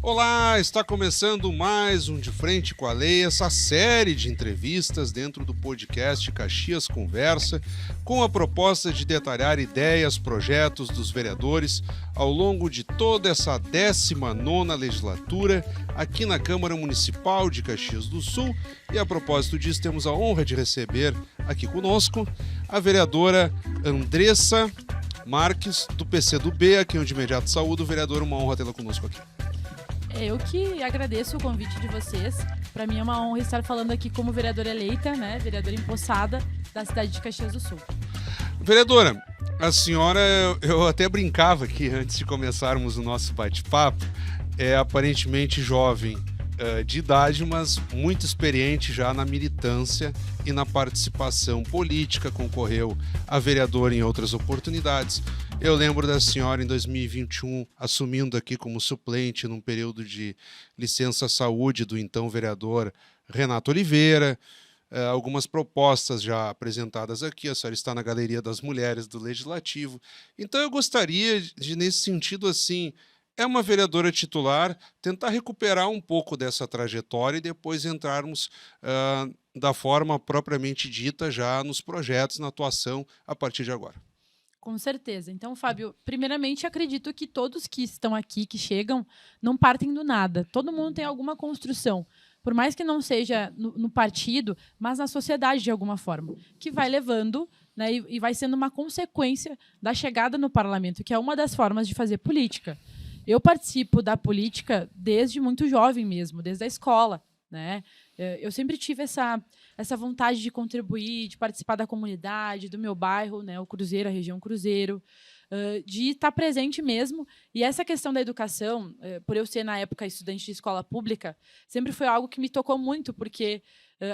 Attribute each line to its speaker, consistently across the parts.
Speaker 1: Olá, está começando mais um De Frente com a Lei, essa série de entrevistas dentro do podcast Caxias Conversa, com a proposta de detalhar ideias, projetos dos vereadores ao longo de toda essa 19ª legislatura aqui na Câmara Municipal de Caxias do Sul. E a propósito disso, temos a honra de receber aqui conosco a vereadora Andressa Marques, do PCdoB, aqui onde imediato saúdo. Vereadora, uma honra tê-la conosco aqui.
Speaker 2: Eu que agradeço o convite de vocês. Para mim é uma honra estar falando aqui como vereadora eleita, né? Vereadora empossada da cidade de Caxias do Sul.
Speaker 1: Vereadora, a senhora, eu até brincava aqui antes de começarmos o nosso bate-papo, é aparentemente jovem de idade, mas muito experiente já na militância e na participação política, concorreu a vereadora em outras oportunidades. Eu lembro da senhora em 2021 assumindo aqui como suplente num período de licença saúde do então vereador Renato Oliveira. Algumas propostas já apresentadas aqui, a senhora está na Galeria das Mulheres do Legislativo. Então eu gostaria de, nesse sentido, assim, é uma vereadora titular, tentar recuperar um pouco dessa trajetória e depois entrarmos da forma propriamente dita já nos projetos, na atuação a partir de agora.
Speaker 2: Com certeza. Então, Fábio, primeiramente acredito que todos que estão aqui, que chegam, não partem do nada. Todo mundo tem alguma construção, por mais que não seja no partido, mas na sociedade de alguma forma, que vai levando, né, e vai sendo uma consequência da chegada no parlamento, que é uma das formas de fazer política. Eu participo da política desde muito jovem mesmo, desde a escola, né? Eu sempre tive essa vontade de contribuir, de participar da comunidade, do meu bairro, né, o Cruzeiro, a região Cruzeiro, de estar presente mesmo. E essa questão da educação, por eu ser, na época, estudante de escola pública, sempre foi algo que me tocou muito, porque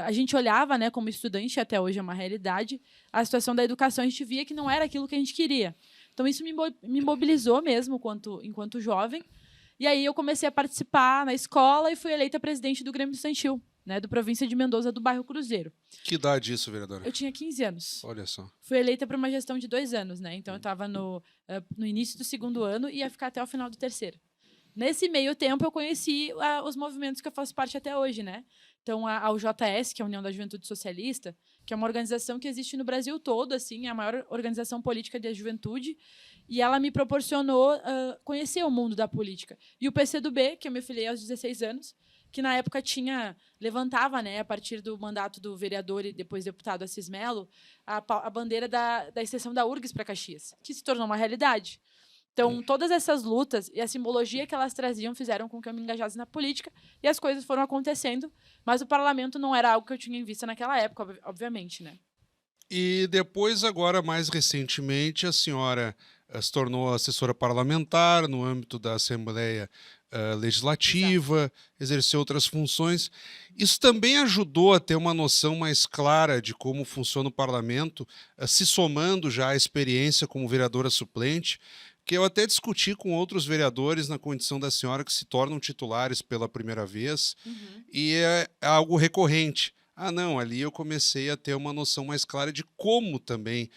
Speaker 2: a gente olhava, né, como estudante, até hoje é uma realidade, a situação da educação, a gente via que não era aquilo que a gente queria. Então, isso me mobilizou mesmo enquanto jovem. E aí eu comecei a participar na escola e fui eleita presidente do Grêmio Estudantil, né, do Província de Mendoza, do bairro Cruzeiro.
Speaker 1: Que idade isso, vereadora?
Speaker 2: Eu tinha 15 anos.
Speaker 1: Olha só.
Speaker 2: Fui eleita por uma gestão de 2 anos, né? Então eu estava no início do 2º ano e ia ficar até o final do 3º. Nesse meio tempo, eu conheci os movimentos que eu faço parte até hoje, né? Então, a UJS, que é a União da Juventude Socialista, que é uma organização que existe no Brasil todo, assim, é a maior organização política da juventude, e ela me proporcionou conhecer o mundo da política. E o PCdoB, que eu me filiei aos 16 anos, que na época levantava, né, a partir do mandato do vereador e depois deputado Assis Melo, a bandeira da extensão da URGS para Caxias, que se tornou uma realidade. Então, todas essas lutas e a simbologia que elas traziam fizeram com que eu me engajasse na política e as coisas foram acontecendo, mas o parlamento não era algo que eu tinha em vista naquela época, obviamente, né?
Speaker 1: E depois, agora, mais recentemente, a senhora se tornou assessora parlamentar no âmbito da Assembleia Legislativa,
Speaker 2: Exato.
Speaker 1: exerceu outras funções. Isso também ajudou a ter uma noção mais clara de como funciona o parlamento, se somando já à experiência como vereadora suplente, que eu até discuti com outros vereadores na condição da senhora que se tornam titulares pela primeira vez, e é algo recorrente. Ah, não, ali eu comecei a ter uma noção mais clara de como também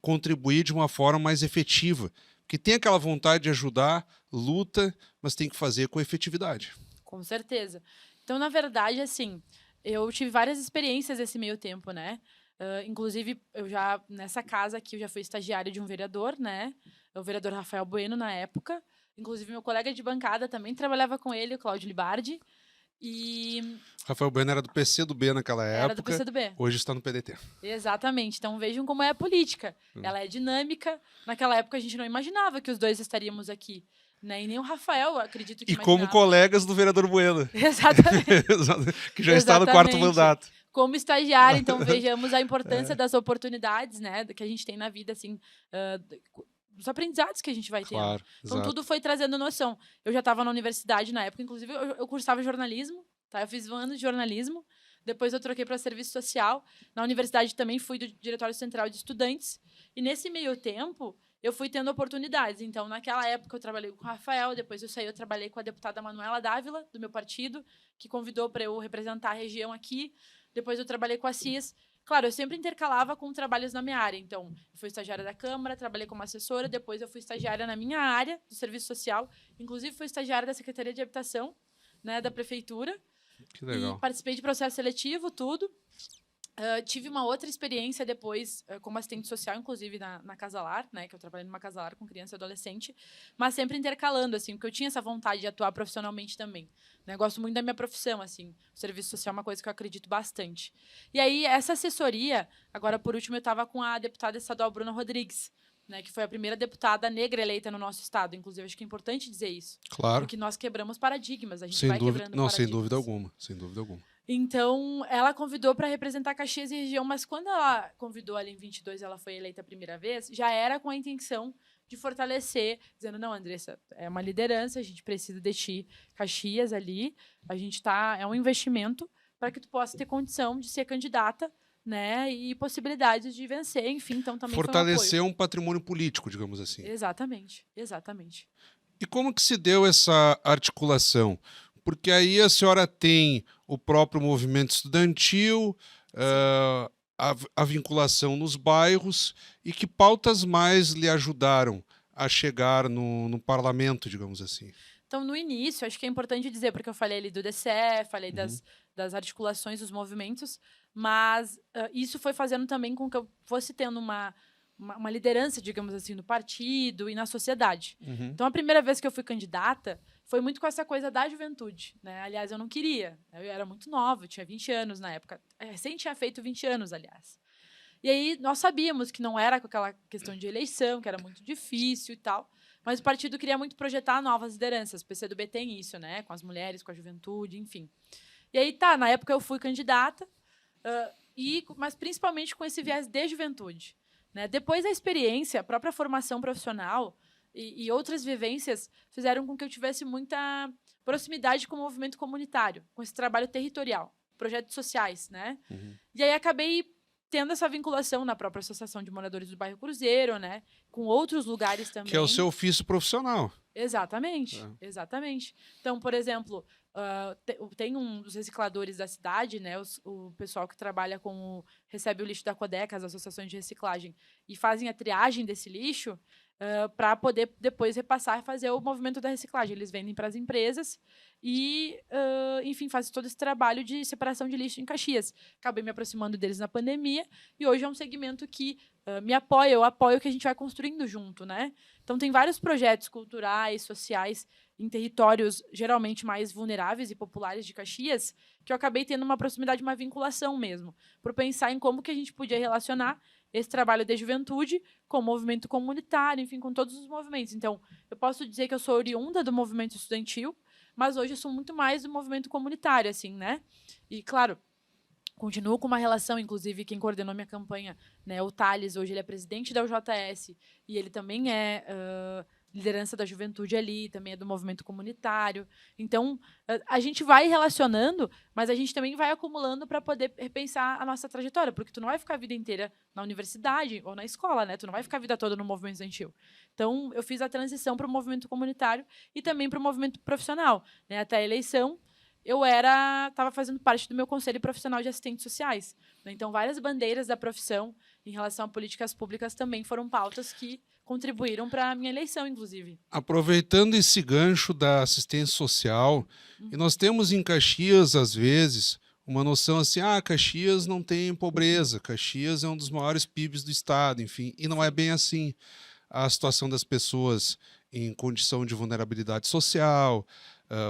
Speaker 1: contribuir de uma forma mais efetiva. Porque tem aquela vontade de ajudar, luta, mas tem que fazer com efetividade.
Speaker 2: Com certeza. Então, na verdade, assim, eu tive várias experiências nesse meio tempo, né? Inclusive, nessa casa aqui, eu já fui estagiária de um vereador, né? O vereador Rafael Bueno, na época. Inclusive, meu colega de bancada também trabalhava com ele, o Cláudio Libardi. E
Speaker 1: Rafael Bueno era do PCdoB naquela
Speaker 2: era do
Speaker 1: época,
Speaker 2: PCdoB.
Speaker 1: hoje está no PDT.
Speaker 2: Exatamente. Então, vejam como é a política. Ela é dinâmica. Naquela época, a gente não imaginava que os dois estaríamos aqui, né? E nem o Rafael, acredito que
Speaker 1: E
Speaker 2: imaginava.
Speaker 1: como colegas do vereador Bueno.
Speaker 2: Exatamente.
Speaker 1: Que já está no 4º
Speaker 2: Exatamente.
Speaker 1: mandato.
Speaker 2: Como estagiário, então vejamos a importância das oportunidades, né, que a gente tem na vida, assim, dos aprendizados que a gente vai tendo.
Speaker 1: Claro,
Speaker 2: Então,
Speaker 1: exato.
Speaker 2: tudo foi trazendo noção. Eu já estava na universidade na época, inclusive eu cursava jornalismo, tá? Eu fiz um ano de jornalismo, depois eu troquei para serviço social. Na universidade também fui do Diretório Central de Estudantes. E nesse meio tempo, eu fui tendo oportunidades. Então, naquela época, eu trabalhei com o Rafael, depois eu trabalhei com a deputada Manuela Dávila, do meu partido, que convidou para eu representar a região aqui. Depois eu trabalhei com a CIS. Claro, eu sempre intercalava com trabalhos na minha área. Então, eu fui estagiária da Câmara, trabalhei como assessora, depois eu fui estagiária na minha área do serviço social, inclusive fui estagiária da Secretaria de Habitação, né, da Prefeitura,
Speaker 1: Que
Speaker 2: e
Speaker 1: legal.
Speaker 2: participei de processo seletivo, tudo. Tive uma outra experiência depois como assistente social, inclusive na Casa Lar, né, que eu trabalhei numa Casa Lar com criança e adolescente, mas sempre intercalando, assim, porque eu tinha essa vontade de atuar profissionalmente também. Né, gosto muito da minha profissão, assim, o serviço social é uma coisa que eu acredito bastante. E aí, essa assessoria, agora por último, eu estava com a deputada estadual Bruna Rodrigues, né, que foi a primeira deputada negra eleita no nosso estado. Inclusive, acho que é importante dizer isso.
Speaker 1: Claro.
Speaker 2: Porque nós quebramos paradigmas, a gente
Speaker 1: Sem
Speaker 2: vai
Speaker 1: dúvida.
Speaker 2: quebrando
Speaker 1: Não,
Speaker 2: paradigmas.
Speaker 1: sem dúvida alguma. Sem dúvida alguma.
Speaker 2: Então, ela convidou para representar Caxias e região, mas quando ela convidou ali em 22, ela foi eleita a primeira vez, já era com a intenção de fortalecer, dizendo, não, Andressa, é uma liderança, a gente precisa de ti, Caxias ali, a gente é um investimento para que tu possa ter condição de ser candidata, né, e possibilidades de vencer, enfim, então também
Speaker 1: Fortalecer
Speaker 2: foi um
Speaker 1: um patrimônio político, digamos assim.
Speaker 2: apoio. Exatamente, exatamente.
Speaker 1: E como que se deu essa articulação? Porque aí a senhora tem o próprio movimento estudantil, a vinculação nos bairros, e que pautas mais lhe ajudaram a chegar no parlamento, digamos assim?
Speaker 2: Então, no início, acho que é importante dizer, porque eu falei ali do DCE, falei
Speaker 1: Uhum.
Speaker 2: das articulações dos movimentos, mas isso foi fazendo também com que eu fosse tendo uma liderança, digamos assim, no partido e na sociedade.
Speaker 1: Uhum.
Speaker 2: Então, a primeira vez que eu fui candidata foi muito com essa coisa da juventude. Né? Aliás, eu não queria. Eu era muito nova, eu tinha 20 anos na época. Recém tinha feito 20 anos, aliás. E aí, nós sabíamos que não era com aquela questão de eleição, que era muito difícil e tal, mas o partido queria muito projetar novas lideranças. O PCdoB tem isso, né? Com as mulheres, com a juventude, enfim. E aí, na época eu fui candidata, mas principalmente com esse viés de juventude. Né? Depois da experiência, a própria formação profissional e outras vivências fizeram com que eu tivesse muita proximidade com o movimento comunitário, com esse trabalho territorial, projetos sociais. Né?
Speaker 1: Uhum.
Speaker 2: E aí acabei tendo essa vinculação na própria Associação de Moradores do Bairro Cruzeiro, né? Com outros lugares também.
Speaker 1: Que é o seu ofício profissional.
Speaker 2: Exatamente, exatamente. Então, por exemplo, tem um dos recicladores da cidade, né? O pessoal que trabalha recebe o lixo da Codeca, as associações de reciclagem, e fazem a triagem desse lixo para poder depois repassar e fazer o movimento da reciclagem. Eles vendem para as empresas e, enfim, fazem todo esse trabalho de separação de lixo em Caxias. Acabei me aproximando deles na pandemia e hoje é um segmento que me apoia, eu apoio o que a gente vai construindo junto, né? Então, tem vários projetos culturais, sociais, em territórios geralmente mais vulneráveis e populares de Caxias, que eu acabei tendo uma proximidade, uma vinculação mesmo, por pensar em como que a gente podia relacionar esse trabalho de juventude com o movimento comunitário, enfim, com todos os movimentos. Então, eu posso dizer que eu sou oriunda do movimento estudantil, mas hoje eu sou muito mais do movimento comunitário, assim, né? E, claro, continuo com uma relação, inclusive, quem coordenou minha campanha, né, o Thales, hoje ele é presidente da UJS, e ele também é liderança da juventude ali, também é do movimento comunitário. Então, a gente vai relacionando, mas a gente também vai acumulando para poder repensar a nossa trajetória, porque tu não vai ficar a vida inteira na universidade ou na escola, né? Tu não vai ficar a vida toda no movimento estudantil. Então, eu fiz a transição para o movimento comunitário e também para o movimento profissional, né? Até a eleição, eu estava fazendo parte do meu conselho profissional de assistentes sociais. Né? Então, várias bandeiras da profissão em relação a políticas públicas também foram pautas que contribuíram para a minha eleição, inclusive.
Speaker 1: Aproveitando esse gancho da assistência social, e nós temos em Caxias, às vezes, uma noção assim, Caxias não tem pobreza, Caxias é um dos maiores PIBs do estado, enfim, e não é bem assim. A situação das pessoas em condição de vulnerabilidade social,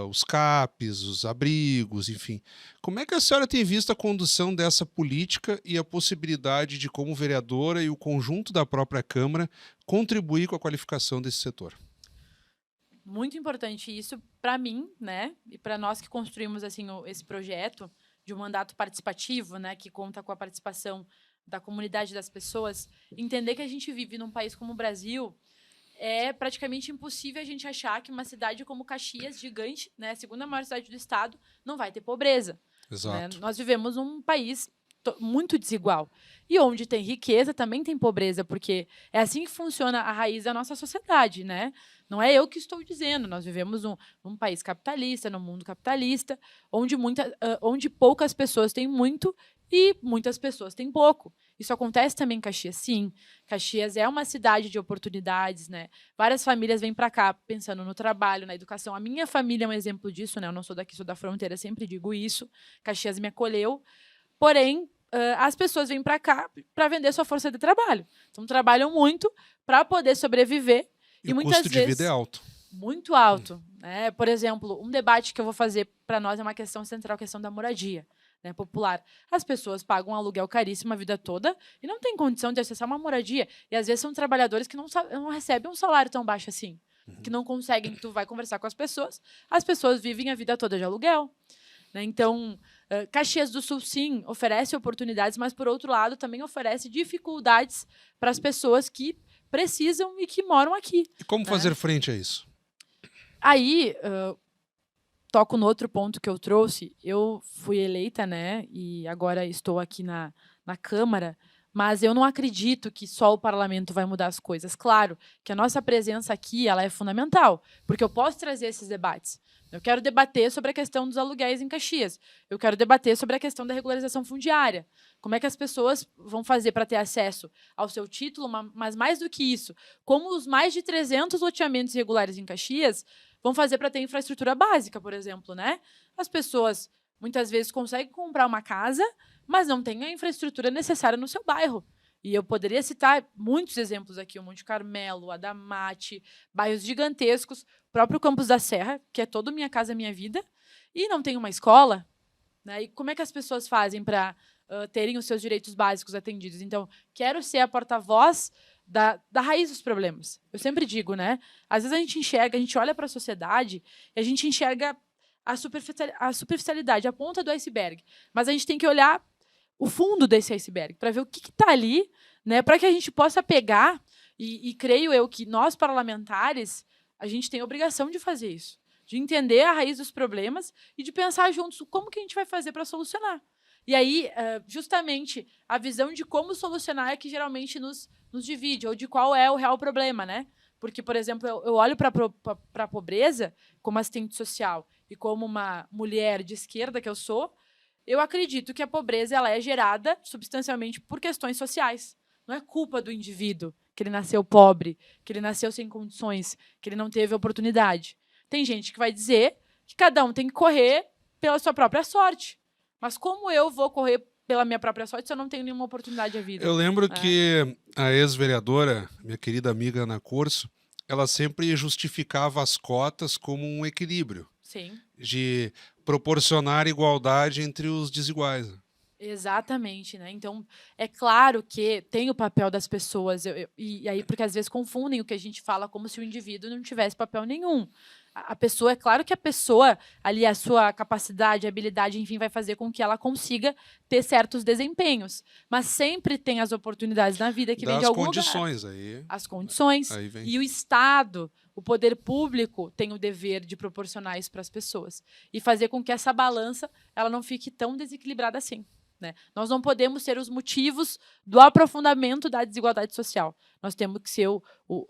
Speaker 1: os CAPs, os abrigos, enfim. Como é que a senhora tem visto a condução dessa política e a possibilidade de, como vereadora e o conjunto da própria Câmara, contribuir com a qualificação desse setor?
Speaker 2: Muito importante isso para mim, né, e para nós que construímos assim esse projeto de um mandato participativo, né, que conta com a participação da comunidade das pessoas, entender que a gente vive num país como o Brasil. É praticamente impossível a gente achar que uma cidade como Caxias, gigante, né, a segunda maior cidade do estado, não vai ter pobreza.
Speaker 1: Exato.
Speaker 2: Né? Nós vivemos num país muito desigual. E onde tem riqueza, também tem pobreza, porque é assim que funciona a raiz da nossa sociedade, né? Não é eu que estou dizendo, nós vivemos num país capitalista, num mundo capitalista, onde poucas pessoas têm muito e muitas pessoas têm pouco. Isso acontece também em Caxias, sim. Caxias é uma cidade de oportunidades, né? Várias famílias vêm para cá pensando no trabalho, na educação. A minha família é um exemplo disso, né? Eu não sou daqui, sou da fronteira, sempre digo isso. Caxias me acolheu. Porém, as pessoas vêm para cá para vender sua força de trabalho. Então, trabalham muito para poder sobreviver.
Speaker 1: E o
Speaker 2: muitas
Speaker 1: custo de vida é alto.
Speaker 2: Muito alto. Né? Por exemplo, um debate que eu vou fazer para nós é uma questão central, a questão da moradia, né, popular. As pessoas pagam um aluguel caríssimo a vida toda e não têm condição de acessar uma moradia. E, às vezes, são trabalhadores que não recebem um salário tão baixo assim, que não conseguem. Tu vai conversar com as pessoas vivem a vida toda de aluguel. Né? Então, Caxias do Sul, sim, oferece oportunidades, mas, por outro lado, também oferece dificuldades para as pessoas que precisam e que moram aqui.
Speaker 1: E como fazer frente a isso?
Speaker 2: Aí, toco no outro ponto que eu trouxe. Eu fui eleita, né, e agora estou aqui na Câmara, mas eu não acredito que só o parlamento vai mudar as coisas. Claro que a nossa presença aqui ela é fundamental, porque eu posso trazer esses debates. Eu quero debater sobre a questão dos aluguéis em Caxias. Eu quero debater sobre a questão da regularização fundiária. Como é que as pessoas vão fazer para ter acesso ao seu título, mas mais do que isso, como os mais de 300 loteamentos irregulares em Caxias vão fazer para ter infraestrutura básica, por exemplo, né? As pessoas muitas vezes conseguem comprar uma casa, mas não têm a infraestrutura necessária no seu bairro. E eu poderia citar muitos exemplos aqui, o Monte Carmelo, Adamate, bairros gigantescos, o próprio Campos da Serra, que é todo Minha Casa Minha Vida, e não tem uma escola. Né? E como é que as pessoas fazem para terem os seus direitos básicos atendidos? Então, quero ser a porta-voz da raiz dos problemas. Eu sempre digo, né? Às vezes a gente olha para a sociedade e a gente enxerga a superficialidade, a ponta do iceberg. Mas a gente tem que olhar o fundo desse iceberg para ver o que está ali, né? Para que a gente possa pegar, e creio eu que nós, parlamentares, a gente tem a obrigação de fazer isso, de entender a raiz dos problemas e de pensar juntos como que a gente vai fazer para solucionar. E aí, justamente, a visão de como solucionar é que geralmente nos divide, ou de qual é o real problema, né? Porque, por exemplo, eu olho para a pobreza como assistente social e como uma mulher de esquerda que eu sou, eu acredito que a pobreza ela é gerada substancialmente por questões sociais. Não é culpa do indivíduo que ele nasceu pobre, que ele nasceu sem condições, que ele não teve oportunidade. Tem gente que vai dizer que cada um tem que correr pela sua própria sorte. Mas como eu vou correr pela minha própria sorte se eu não tenho nenhuma oportunidade à vida?
Speaker 1: Eu lembro que a ex-vereadora, minha querida amiga Ana Corso, ela sempre justificava as cotas como um equilíbrio.
Speaker 2: Sim.
Speaker 1: De proporcionar igualdade entre os desiguais.
Speaker 2: Exatamente, né? Então, é claro que tem o papel das pessoas, e aí, porque às vezes confundem o que a gente fala como se o indivíduo não tivesse papel nenhum. A pessoa, é claro que a pessoa, ali, a sua capacidade, habilidade, enfim, vai fazer com que ela consiga ter certos desempenhos. Mas sempre tem as oportunidades na vida que vem de algum lugar. As condições.
Speaker 1: Aí vem.
Speaker 2: E o Estado, o poder público, tem o dever de proporcionar isso para as pessoas. E fazer com que essa balança ela não fique tão desequilibrada assim. Né? Nós não podemos ser os motivos do aprofundamento da desigualdade social. Nós temos que ser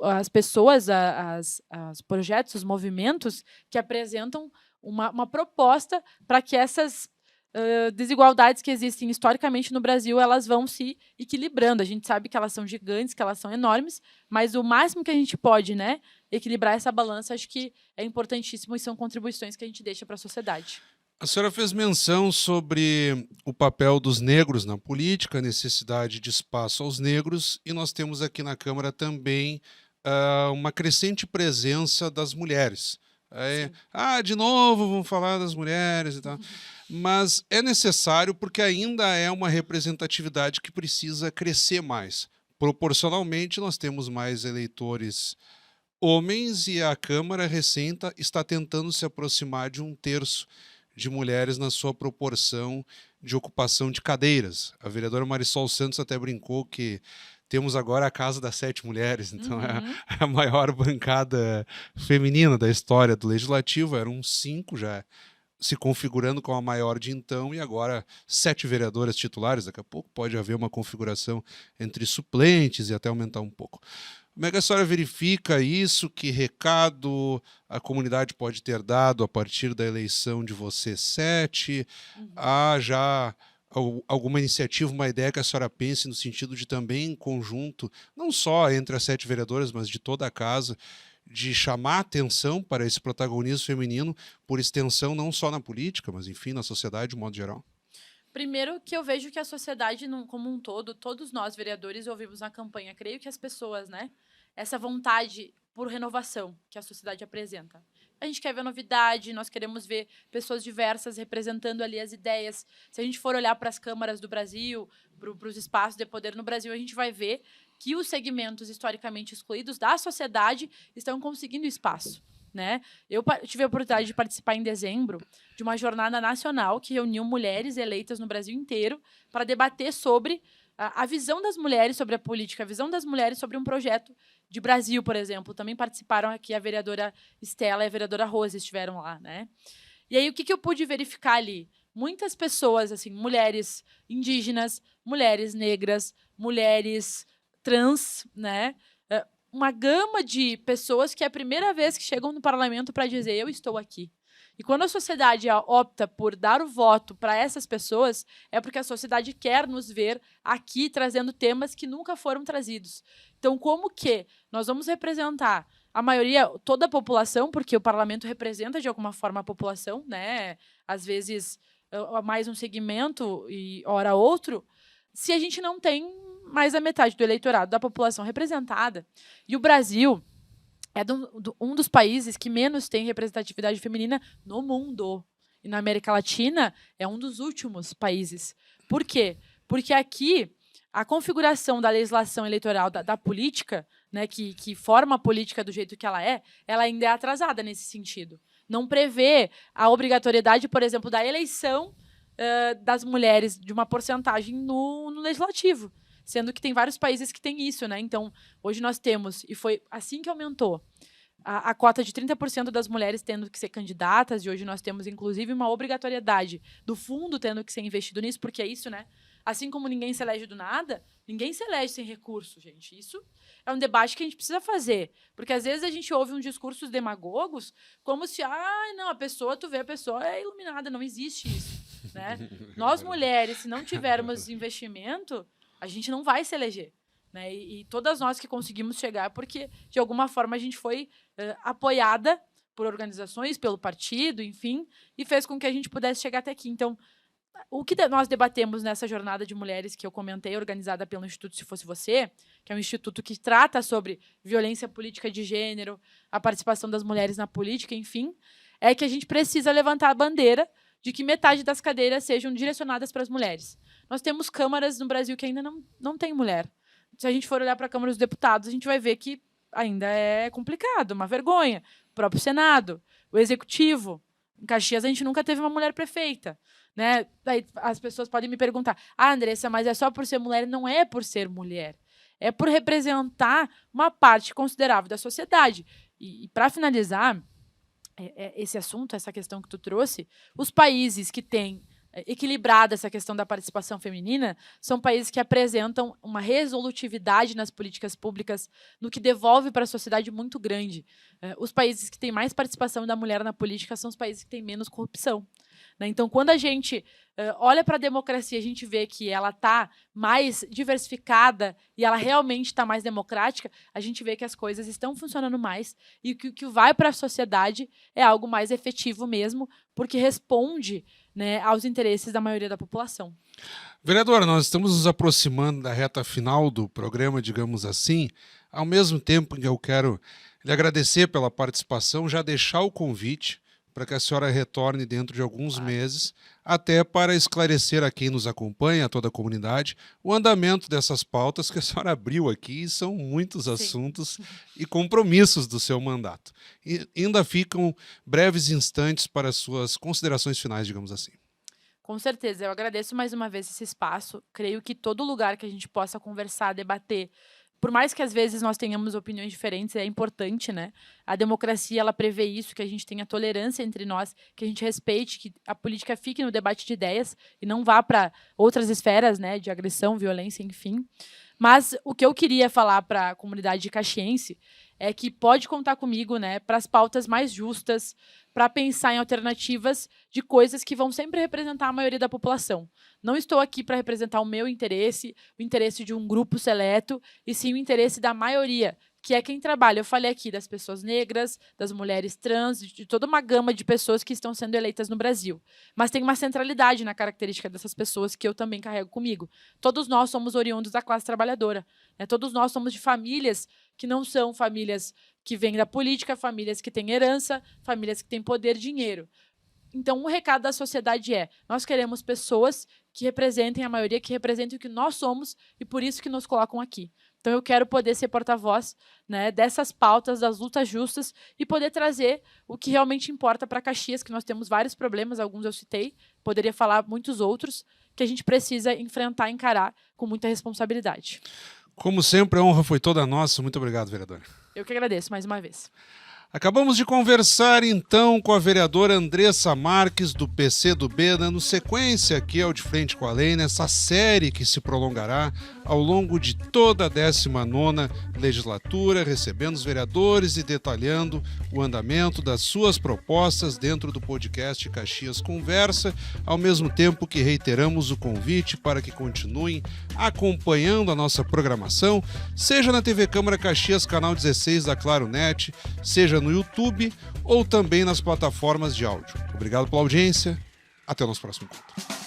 Speaker 2: as pessoas, os projetos, os movimentos que apresentam uma proposta para que essas desigualdades que existem historicamente no Brasil elas vão se equilibrando. A gente sabe que elas são gigantes, que elas são enormes, mas o máximo que a gente pode, né, equilibrar essa balança, acho que é importantíssimo e são contribuições que a gente deixa para a sociedade.
Speaker 1: A senhora fez menção sobre o papel dos negros na política, a necessidade de espaço aos negros, e nós temos aqui na Câmara também uma crescente presença das mulheres. De novo vamos falar das mulheres e tal. Mas é necessário porque ainda é uma representatividade que precisa crescer mais. Proporcionalmente, nós temos mais eleitores homens e a Câmara recém está tentando se aproximar de 1/3 de mulheres na sua proporção de ocupação de cadeiras. A vereadora Marisol Santos até brincou que temos agora a Casa das 7 Mulheres, então é a maior bancada feminina da história do Legislativo, eram 5 já. se configurando com a maior de então, e agora 7 vereadoras titulares. Daqui a pouco pode haver uma configuração entre suplentes e até aumentar um pouco. Como é que a senhora verifica isso? Que recado a comunidade pode ter dado a partir da eleição de vocês 7? Há já alguma iniciativa, uma ideia que a senhora pense no sentido de também em conjunto, não só entre as 7 vereadoras, mas de toda a casa, de chamar atenção para esse protagonismo feminino, por extensão não só na política, mas enfim, na sociedade de modo geral?
Speaker 2: Primeiro que eu vejo que a sociedade como um todo, todos nós vereadores ouvimos na campanha, creio que as pessoas, né, essa vontade por renovação que a sociedade apresenta. A gente quer ver novidade, nós queremos ver pessoas diversas representando ali as ideias. Se a gente for olhar para as câmaras do Brasil, para os espaços de poder no Brasil, a gente vai ver que os segmentos historicamente excluídos da sociedade estão conseguindo espaço, né? Eu tive a oportunidade de participar em dezembro de uma jornada nacional que reuniu mulheres eleitas no Brasil inteiro para debater sobre a visão das mulheres sobre a política, a visão das mulheres sobre um projeto de Brasil, por exemplo. Também participaram aqui a vereadora Estela e a vereadora Rose estiveram lá, né? E aí, o que eu pude verificar ali? Muitas pessoas, assim, mulheres indígenas, mulheres negras, mulheres trans, né? Uma gama de pessoas que é a primeira vez que chegam no parlamento para dizer eu estou aqui. E quando a sociedade opta por dar o voto para essas pessoas, é porque a sociedade quer nos ver aqui trazendo temas que nunca foram trazidos. Então, como que nós vamos representar a maioria, toda a população, porque o parlamento representa de alguma forma a população, né? Às vezes mais um segmento e ora outro, se a gente não tem mais a metade do eleitorado da população representada. E o Brasil é um dos países que menos tem representatividade feminina no mundo. E na América Latina é um dos últimos países. Por quê? Porque aqui a configuração da legislação eleitoral, da política, né, que forma a política do jeito que ela ainda é atrasada nesse sentido. Não prevê a obrigatoriedade, por exemplo, da eleição das mulheres de uma porcentagem no legislativo. Sendo que tem vários países que têm isso, né? Então, hoje nós temos, e foi assim que aumentou, a cota de 30% das mulheres tendo que ser candidatas, e hoje nós temos, inclusive, uma obrigatoriedade do fundo tendo que ser investido nisso, porque é isso, né? Assim como ninguém se elege do nada, ninguém se elege sem recurso, gente. Isso é um debate que a gente precisa fazer. Porque, às vezes, a gente ouve uns discursos demagogos como se, não, tu vê, a pessoa é iluminada, não existe isso, né? Nós, mulheres, se não tivermos investimento, a gente não vai se eleger, né? E todas nós que conseguimos chegar, porque, de alguma forma, a gente foi apoiada por organizações, pelo partido, enfim, e fez com que a gente pudesse chegar até aqui. Então, o que nós debatemos nessa jornada de mulheres que eu comentei, organizada pelo Instituto Se Fosse Você, que é um instituto que trata sobre violência política de gênero, a participação das mulheres na política, enfim, é que a gente precisa levantar a bandeira de que metade das cadeiras sejam direcionadas para as mulheres. Nós temos câmaras no Brasil que ainda não tem mulher. Se a gente for olhar para a Câmara dos Deputados, a gente vai ver que ainda é complicado, uma vergonha. O próprio Senado, o Executivo. Em Caxias, a gente nunca teve uma mulher prefeita, né? Daí as pessoas podem me perguntar, Andressa, mas é só por ser mulher? Não é por ser mulher. É por representar uma parte considerável da sociedade. E para finalizar esse assunto, essa questão que tu trouxe, os países que têm equilibrada essa questão da participação feminina são países que apresentam uma resolutividade nas políticas públicas, no que devolve para a sociedade muito grande. Os países que têm mais participação da mulher na política são os países que têm menos corrupção, né? Então, quando a gente olha para a democracia, a gente vê que ela está mais diversificada e ela realmente está mais democrática, a gente vê que as coisas estão funcionando mais e que o que vai para a sociedade é algo mais efetivo mesmo, porque responde, né, aos interesses da maioria da população.
Speaker 1: Vereadora, nós estamos nos aproximando da reta final do programa, digamos assim, ao mesmo tempo que eu quero lhe agradecer pela participação, já deixar o convite para que a senhora retorne dentro de alguns meses, até para esclarecer a quem nos acompanha, a toda a comunidade, o andamento dessas pautas que a senhora abriu aqui, e são muitos assuntos e compromissos do seu mandato. E ainda ficam breves instantes para as suas considerações finais, digamos assim.
Speaker 2: Com certeza, eu agradeço mais uma vez esse espaço. Creio que todo lugar que a gente possa conversar, debater, por mais que às vezes nós tenhamos opiniões diferentes, é importante, né? A democracia, ela prevê isso, que a gente tenha tolerância entre nós, que a gente respeite, que a política fique no debate de ideias e não vá para outras esferas, né, de agressão, violência, enfim. Mas o que eu queria falar para a comunidade caxiense é que pode contar comigo, né, para as pautas mais justas, para pensar em alternativas de coisas que vão sempre representar a maioria da população. Não estou aqui para representar o meu interesse, o interesse de um grupo seleto, e sim o interesse da maioria, que é quem trabalha. Eu falei aqui das pessoas negras, das mulheres trans, de toda uma gama de pessoas que estão sendo eleitas no Brasil. Mas tem uma centralidade na característica dessas pessoas que eu também carrego comigo. Todos nós somos oriundos da classe trabalhadora, né? Todos nós somos de famílias que não são famílias que vêm da política, famílias que têm herança, famílias que têm poder e dinheiro. Então, o recado da sociedade é: nós queremos pessoas que representem a maioria, que representem o que nós somos, e por isso que nos colocam aqui. Então, eu quero poder ser porta-voz, né, dessas pautas, das lutas justas, e poder trazer o que realmente importa para Caxias, que nós temos vários problemas, alguns eu citei, poderia falar muitos outros, que a gente precisa enfrentar e encarar com muita responsabilidade.
Speaker 1: Como sempre, a honra foi toda nossa. Muito obrigado, vereadora.
Speaker 2: Eu que agradeço mais uma vez.
Speaker 1: Acabamos de conversar, então, com a vereadora Andressa Marques, do PCdoB, dando sequência aqui ao De Frente com a Lei, nessa série que se prolongará ao longo de toda a 19ª legislatura, recebendo os vereadores e detalhando o andamento das suas propostas dentro do podcast Caxias Conversa, ao mesmo tempo que reiteramos o convite para que continuem acompanhando a nossa programação, seja na TV Câmara Caxias, canal 16 da Claro Net, seja no YouTube ou também nas plataformas de áudio. Obrigado pela audiência. Até o nosso próximo encontro.